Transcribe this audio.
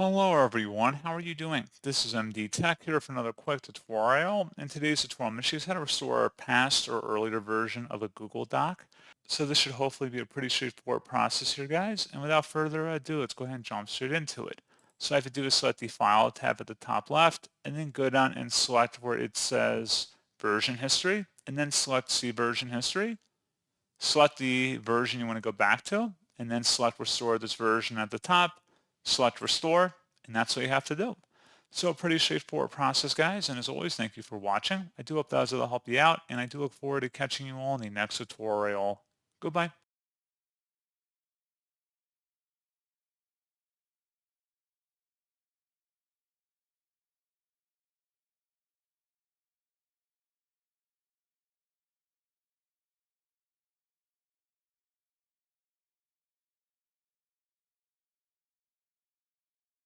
Hello everyone, how are you doing? This is MD Tech here for another quick tutorial. In today's tutorial, I'm going to show you how to restore a past or earlier version of a Google Doc. So this should hopefully be a pretty straightforward process here, guys. And without further ado, let's go ahead and jump straight into it. So I have to do is select the File tab at the top left, and then go down and select where it says Version History, and then select See Version History. Select the version you want to go back to, and then select Restore this version at the top, select Restore, and that's what you have to do. So a pretty straightforward process, guys, and as always, thank you for watching. I do hope that was able to help you out, and I do look forward to catching you all in the next tutorial. Goodbye.